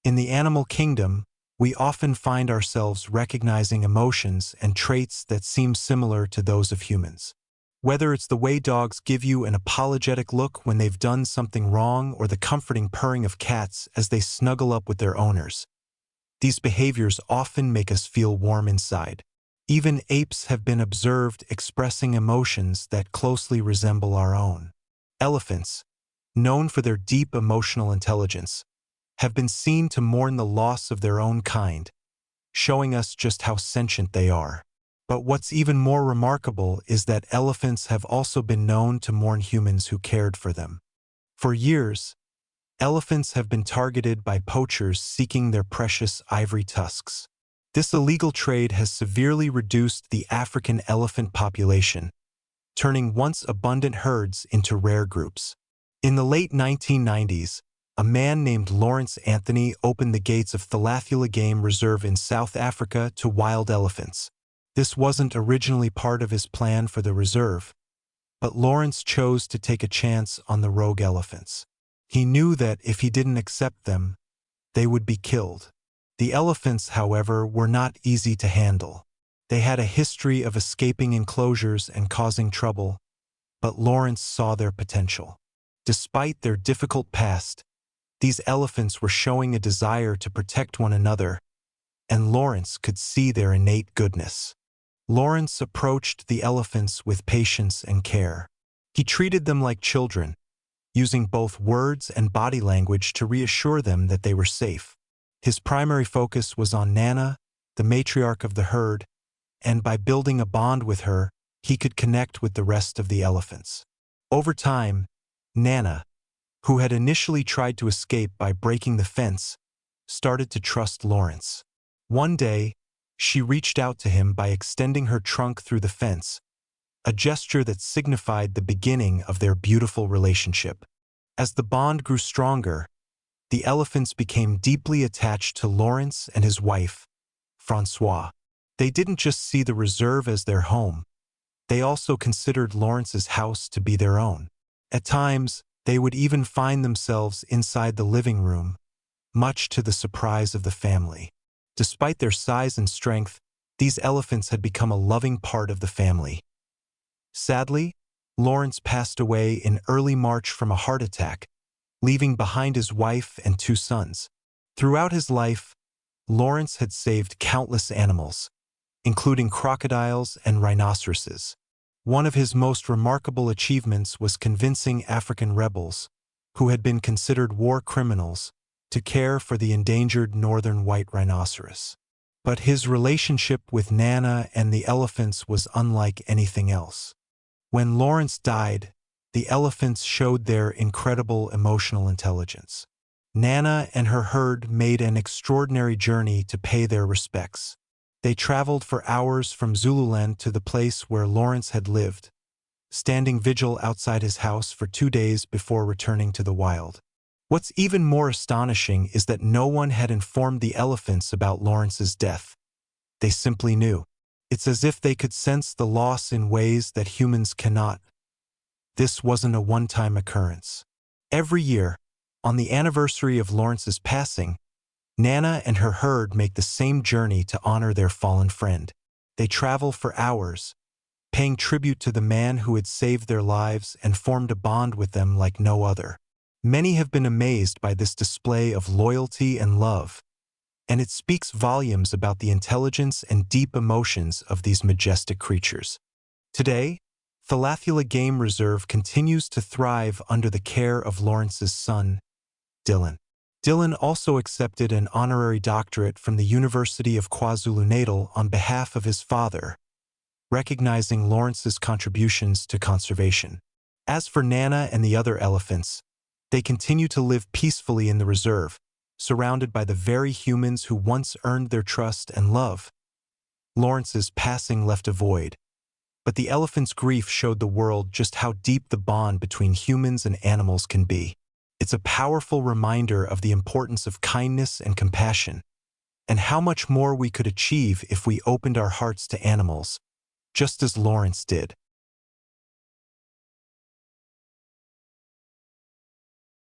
In the animal kingdom, we often find ourselves recognizing emotions and traits that seem similar to those of humans. Whether it's the way dogs give you an apologetic look when they've done something wrong or the comforting purring of cats as they snuggle up with their owners, these behaviors often make us feel warm inside. Even apes have been observed expressing emotions that closely resemble our own. Elephants, known for their deep emotional intelligence, have been seen to mourn the loss of their own kind, showing us just how sentient they are. But what's even more remarkable is that elephants have also been known to mourn humans who cared for them. For years, elephants have been targeted by poachers seeking their precious ivory tusks. This illegal trade has severely reduced the African elephant population, turning once abundant herds into rare groups. In the late 1990s, a man named Lawrence Anthony opened the gates of Thalathula Game Reserve in South Africa to wild elephants. This wasn't originally part of his plan for the reserve, but Lawrence chose to take a chance on the rogue elephants. He knew that if he didn't accept them, they would be killed. The elephants, however, were not easy to handle. They had a history of escaping enclosures and causing trouble, but Lawrence saw their potential. Despite their difficult past, these elephants were showing a desire to protect one another, and Lawrence could see their innate goodness. Lawrence approached the elephants with patience and care. He treated them like children, using both words and body language to reassure them that they were safe. His primary focus was on Nana, the matriarch of the herd, and by building a bond with her, he could connect with the rest of the elephants. Over time, Nana, who had initially tried to escape by breaking the fence, started to trust Lawrence. One day, she reached out to him by extending her trunk through the fence, a gesture that signified the beginning of their beautiful relationship. As the bond grew stronger, the elephants became deeply attached to Lawrence and his wife, Francois. They didn't just see the reserve as their home, they also considered Lawrence's house to be their own. At times, they would even find themselves inside the living room, much to the surprise of the family. Despite their size and strength, these elephants had become a loving part of the family. Sadly, Lawrence passed away in early March from a heart attack, leaving behind his wife and 2 sons. Throughout his life, Lawrence had saved countless animals, including crocodiles and rhinoceroses. One of his most remarkable achievements was convincing African rebels, who had been considered war criminals, to care for the endangered northern white rhinoceros. But his relationship with Nana and the elephants was unlike anything else. When Lawrence died, the elephants showed their incredible emotional intelligence. Nana and her herd made an extraordinary journey to pay their respects. They traveled for hours from Zululand to the place where Lawrence had lived, standing vigil outside his house for 2 days before returning to the wild. What's even more astonishing is that no one had informed the elephants about Lawrence's death. They simply knew. It's as if they could sense the loss in ways that humans cannot. This wasn't a one-time occurrence. Every year, on the anniversary of Lawrence's passing, Nana and her herd make the same journey to honor their fallen friend. They travel for hours, paying tribute to the man who had saved their lives and formed a bond with them like no other. Many have been amazed by this display of loyalty and love, and it speaks volumes about the intelligence and deep emotions of these majestic creatures. Today, Thalathula Game Reserve continues to thrive under the care of Lawrence's son, Dylan. Dylan also accepted an honorary doctorate from the University of KwaZulu-Natal on behalf of his father, recognizing Lawrence's contributions to conservation. As for Nana and the other elephants, they continue to live peacefully in the reserve, surrounded by the very humans who once earned their trust and love. Lawrence's passing left a void, but the elephant's grief showed the world just how deep the bond between humans and animals can be. It's a powerful reminder of the importance of kindness and compassion, and how much more we could achieve if we opened our hearts to animals, just as Lawrence did.